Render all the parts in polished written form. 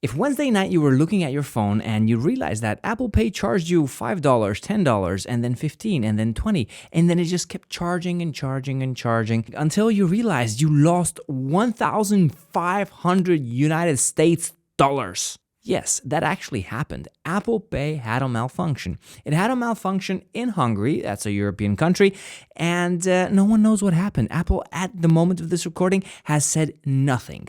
If Wednesday night you were looking at your phone and you realized that Apple Pay charged you $5, $10, and then $15, and then $20, and then it just kept charging and charging and charging until you realized you lost 1,500 United States dollars. Yes, that actually happened. Apple Pay had a malfunction. It had a malfunction in Hungary, that's a European country, and no one knows what happened. Apple, at the moment of this recording, has said nothing.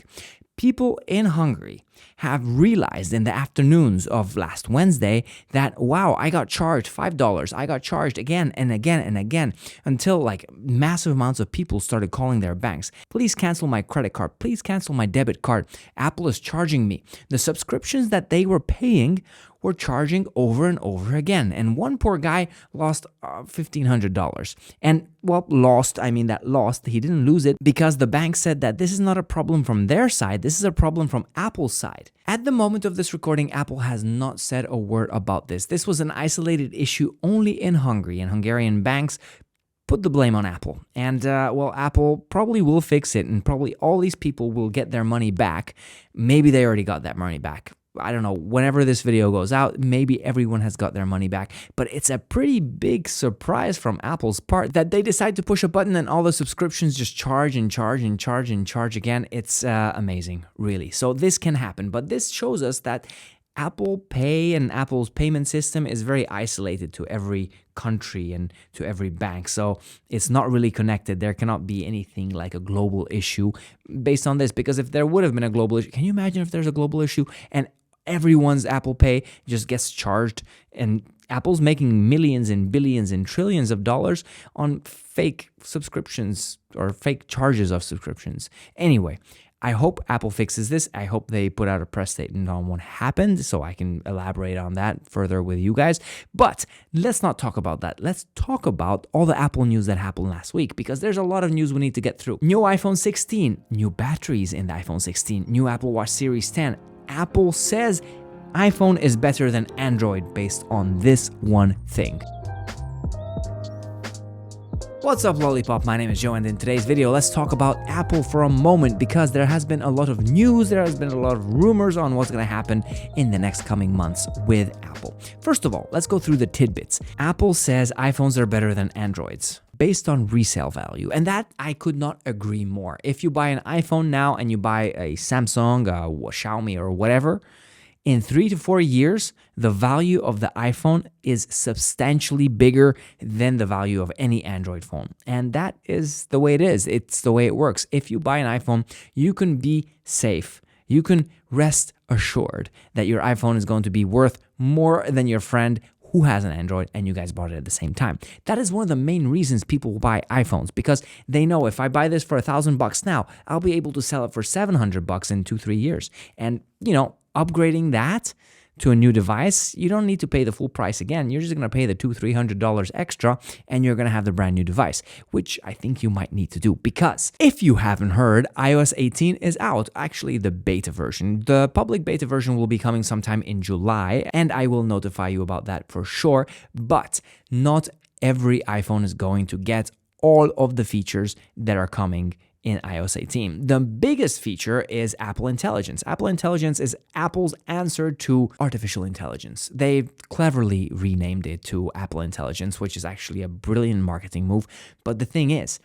People in Hungary have realized in the afternoons of last Wednesday that, wow, I got charged $5. I got charged again and again and again until like massive amounts of people started calling their banks. Please cancel my credit card. Please cancel my debit card. Apple is charging me. The subscriptions that they were paying were charging over and over again. And one poor guy lost $1,500. And, well, lost, he didn't lose it because the bank said that this is not a problem from their side, this is a problem from Apple's side. At the moment of this recording, Apple has not said a word about this. This was an isolated issue only in Hungary, and Hungarian banks put the blame on Apple. And, Apple probably will fix it, and probably all these people will get their money back. Maybe they already got that money back. I don't know, whenever this video goes out, maybe everyone has got their money back. But it's a pretty big surprise from Apple's part that they decide to push a button and all the subscriptions just charge and charge and charge and charge again. It's amazing, really. So this can happen. But this shows us that Apple Pay and Apple's payment system is very isolated to every country and to every bank. So it's not really connected. There cannot be anything like a global issue based on this, because if there would have been a global issue, can you imagine if there's a global issue and everyone's Apple Pay just gets charged and Apple's making millions and billions and trillions of dollars on fake subscriptions or fake charges of subscriptions? Anyway, I hope Apple fixes this. I hope they put out a press statement on what happened so I can elaborate on that further with you guys. But let's not talk about that. Let's talk about all the Apple news that happened last week, because there's a lot of news we need to get through. New iPhone 16, new batteries in the iPhone 16, new Apple Watch Series 10. Apple says iPhone is better than Android based on this one thing. What's up, Lollipop? My name is Joe, and in today's video, let's talk about Apple for a moment, because there has been a lot of news, there has been a lot of rumors on what's going to happen in the next coming months with Apple. First of all, let's go through the tidbits. Apple says iPhones are better than Androids based on resale value, and that I could not agree more. If you buy an iPhone now and you buy a Samsung, a Xiaomi, or whatever, in 3 to 4 years, the value of the iPhone is substantially bigger than the value of any Android phone. And that is the way it is. It's the way it works. If you buy an iPhone, you can be safe. You can rest assured that your iPhone is going to be worth more than your friend who has an Android and you guys bought it at the same time. That is one of the main reasons people buy iPhones, because they know if I buy this for $1,000 now, I'll be able to sell it for $700 in 2-3 years. And, upgrading that to a new device, you don't need to pay the full price again. You're just going to pay the $200-$300 extra and you're going to have the brand new device, which I think you might need to do, because if you haven't heard, iOS 18 is out, actually the beta version. The public beta version will be coming sometime in July, and I will notify you about that for sure, but not every iPhone is going to get all of the features that are coming in iOS 18. The biggest feature is Apple Intelligence. Apple Intelligence is Apple's answer to artificial intelligence. They've cleverly renamed it to Apple Intelligence, which is actually a brilliant marketing move. But the thing is,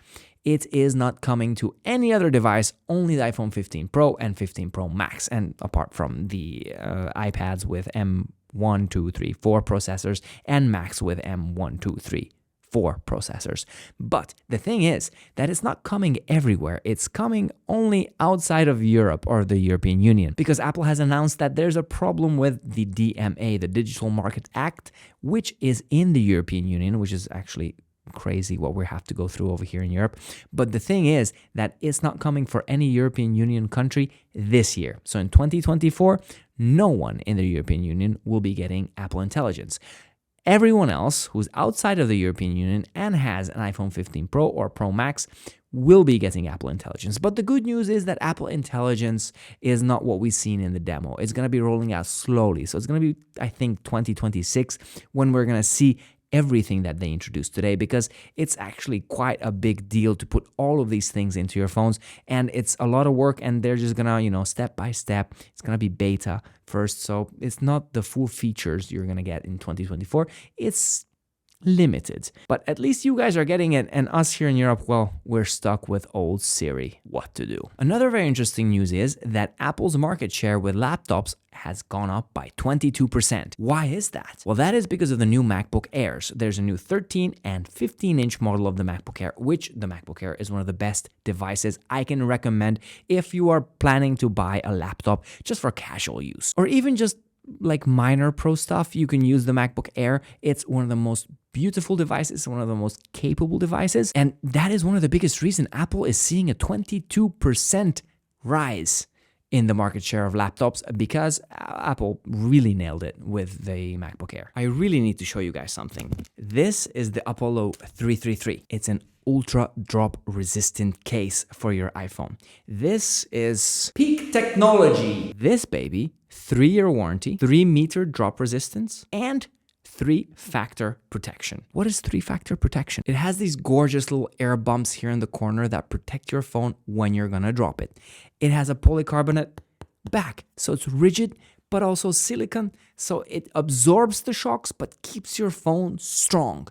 it is not coming to any other device, only the iPhone 15 Pro and 15 Pro Max. And apart from the iPads with M1, 2, 3, 4 processors and Macs with M1, 2, 3, 4 processors. But the thing is that it's not coming everywhere. It's coming only outside of Europe or the European Union, because Apple has announced that there's a problem with the DMA, the Digital Market Act, which is in the European Union, which is actually crazy what we have to go through over here in Europe. But the thing is that it's not coming for any European Union country this year. So in 2024, no one in the European Union will be getting Apple Intelligence. Everyone else who's outside of the European Union and has an iPhone 15 Pro or Pro Max will be getting Apple Intelligence. But the good news is that Apple Intelligence is not what we've seen in the demo. It's going to be rolling out slowly. So it's going to be, I think, 2026 when we're going to see everything that they introduced today, because it's actually quite a big deal to put all of these things into your phones, and it's a lot of work, and they're just gonna, step by step, it's gonna be beta first, so it's not the full features you're gonna get in 2024. It's limited, but at least you guys are getting it, and us here in Europe, well, we're stuck with old Siri. What to do? Another very interesting news is that Apple's market share with laptops has gone up by 22%. Why is that? Well, that is because of the new MacBook Airs. There's a new 13 and 15-inch model of the MacBook Air, which the MacBook Air is one of the best devices I can recommend if you are planning to buy a laptop just for casual use, or even just like minor pro stuff. You can use the MacBook Air. It's one of the most beautiful devices, one of the most capable devices, and that is one of the biggest reasons Apple is seeing a 22% rise in the market share of laptops, because Apple really nailed it with the MacBook Air. I really need to show you guys something. This is the Apollo 333. It's an ultra drop resistant case for your iPhone. This is peak technology. This baby, 3-year warranty, 3-meter drop resistance, and 3-factor protection. What is 3-factor protection? It has these gorgeous little air bumps here in the corner that protect your phone when you're gonna drop it. It has a polycarbonate back, so it's rigid, but also silicone, so it absorbs the shocks but keeps your phone strong.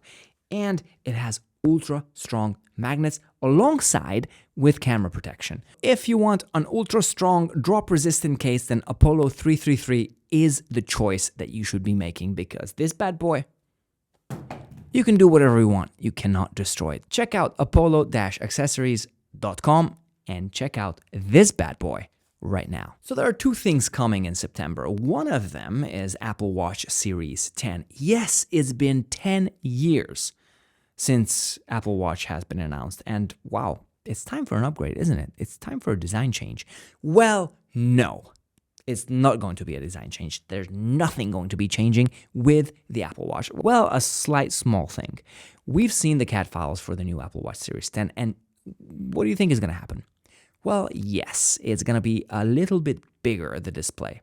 And it has ultra strong magnets alongside with camera protection. If you want an ultra strong drop resistant case, then Apollo 333 is the choice that you should be making, because this bad boy, you can do whatever you want. You cannot destroy it. Check out apollo-accessories.com and check out this bad boy right now. So there are 2 things coming in September. One of them is Apple Watch Series 10. Yes, it's been 10 years since Apple Watch has been announced, and wow, it's time for an upgrade, isn't it? It's time for a design change. Well, no, it's not going to be a design change. There's nothing going to be changing with the Apple Watch. Well, a slight small thing. We've seen the CAD files for the new Apple Watch Series 10, and what do you think is going to happen? Well, yes, it's going to be a little bit bigger, the display.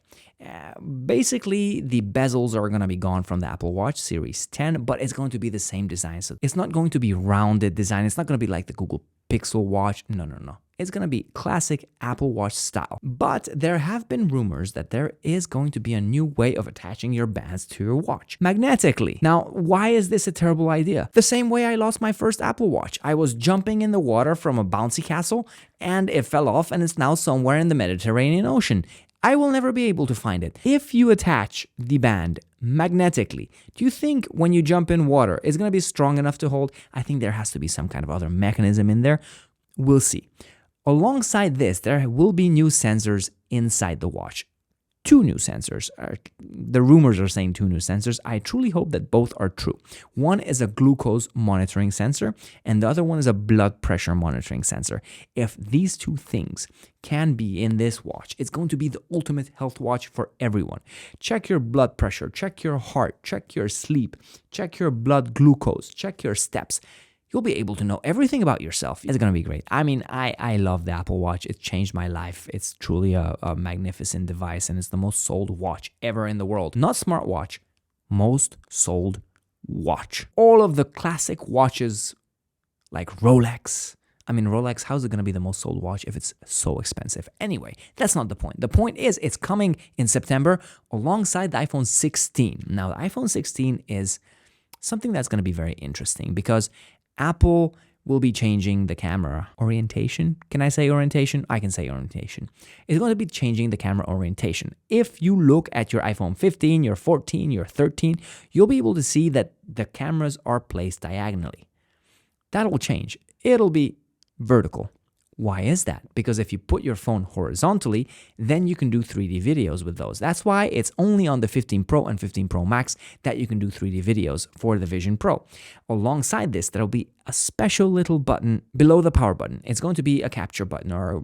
Basically, the bezels are going to be gone from the Apple Watch Series 10, but it's going to be the same design. So it's not going to be rounded design. It's not going to be like the Google Pixel Watch. No. It's going to be classic Apple Watch style. But there have been rumors that there is going to be a new way of attaching your bands to your watch magnetically. Now, why is this a terrible idea? The same way I lost my first Apple Watch. I was jumping in the water from a bouncy castle and it fell off, and it's now somewhere in the Mediterranean Ocean. I will never be able to find it. If you attach the band magnetically, do you think when you jump in water, it's going to be strong enough to hold? I think there has to be some kind of other mechanism in there. We'll see. Alongside this, there will be new sensors inside the watch. 2 new sensors. The rumors are saying 2 new sensors. I truly hope that both are true. One is a glucose monitoring sensor, and the other one is a blood pressure monitoring sensor. If these 2 things can be in this watch, it's going to be the ultimate health watch for everyone. Check your blood pressure, check your heart, check your sleep, check your blood glucose, check your steps. You'll be able to know everything about yourself. It's going to be great. I mean, I love the Apple Watch. It changed my life. It's truly a magnificent device, and it's the most sold watch ever in the world. Not smartwatch, most sold watch. All of the classic watches like Rolex. I mean, Rolex, how's it going to be the most sold watch if it's so expensive? Anyway, that's not the point. The point is it's coming in September alongside the iPhone 16. Now, the iPhone 16 is something that's going to be very interesting because Apple will be changing the camera orientation. Can I say orientation? I can say orientation. It's going to be changing the camera orientation. If you look at your iPhone 15, your 14, your 13, you'll be able to see that the cameras are placed diagonally. That will change. It'll be vertical. Why is that? Because if you put your phone horizontally, then you can do 3D videos with those. That's why it's only on the 15 Pro and 15 Pro Max that you can do 3D videos for the Vision Pro. Alongside this, there'll be a special little button below the power button. It's going to be a capture button or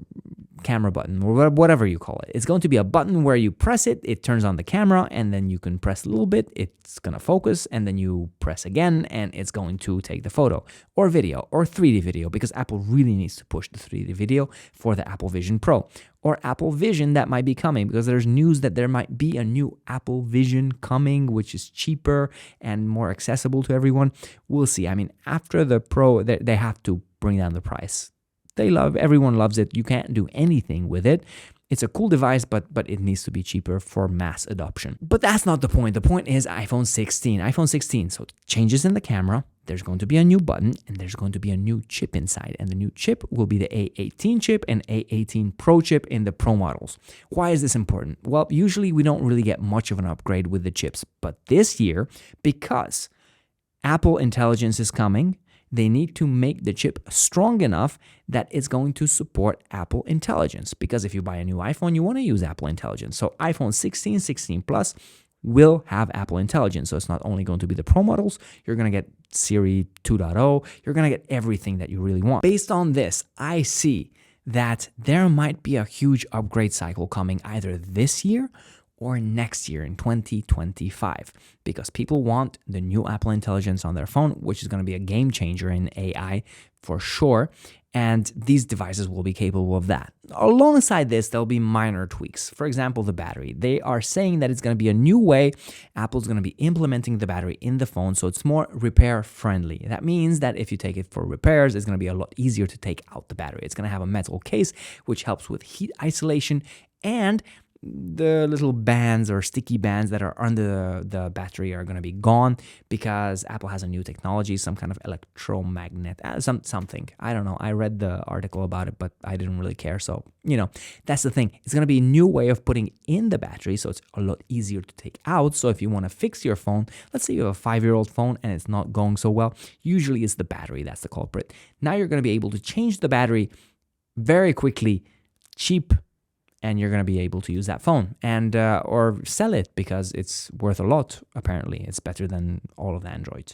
camera button, or whatever you call it. It's going to be a button where you press it, it turns on the camera, and then you can press a little bit, it's going to focus, and then you press again, and it's going to take the photo or video or 3D video, because Apple really needs to push the 3D video for the Apple Vision Pro or Apple Vision that might be coming, because there's news that there might be a new Apple Vision coming, which is cheaper and more accessible to everyone. We'll see. I mean, after the Pro, they have to bring down the price. Everyone loves it. You can't do anything with it. It's a cool device, but it needs to be cheaper for mass adoption. But that's not the point. The point is iPhone 16. iPhone 16, so changes in the camera. There's going to be a new button, and there's going to be a new chip inside. And the new chip will be the A18 chip and A18 Pro chip in the Pro models. Why is this important? Well, usually we don't really get much of an upgrade with the chips. But this year, because Apple Intelligence is coming, they need to make the chip strong enough that it's going to support Apple Intelligence. Because if you buy a new iPhone, you want to use Apple Intelligence. So iPhone 16, 16 Plus will have Apple Intelligence. So it's not only going to be the Pro models, you're going to get Siri 2.0, you're going to get everything that you really want. Based on this, I see that there might be a huge upgrade cycle coming either this year or next year in 2025, because people want the new Apple Intelligence on their phone, which is going to be a game changer in AI for sure. And these devices will be capable of that. Alongside this, there'll be minor tweaks. For example, the battery. They are saying that it's going to be a new way Apple's going to be implementing the battery in the phone, so it's more repair friendly. That means that if you take it for repairs, it's going to be a lot easier to take out the battery. It's going to have a metal case, which helps with heat isolation, and the little bands or sticky bands that are under the battery are going to be gone, because Apple has a new technology, some kind of electromagnet, something. I don't know. I read the article about it, but I didn't really care. So, that's the thing. It's going to be a new way of putting in the battery, so it's a lot easier to take out. So if you want to fix your phone, let's say you have a 5-year-old phone and it's not going so well, usually it's the battery that's the culprit. Now you're going to be able to change the battery very quickly, cheap, and you're going to be able to use that phone and or sell it, because it's worth a lot. Apparently, it's better than all of the Androids.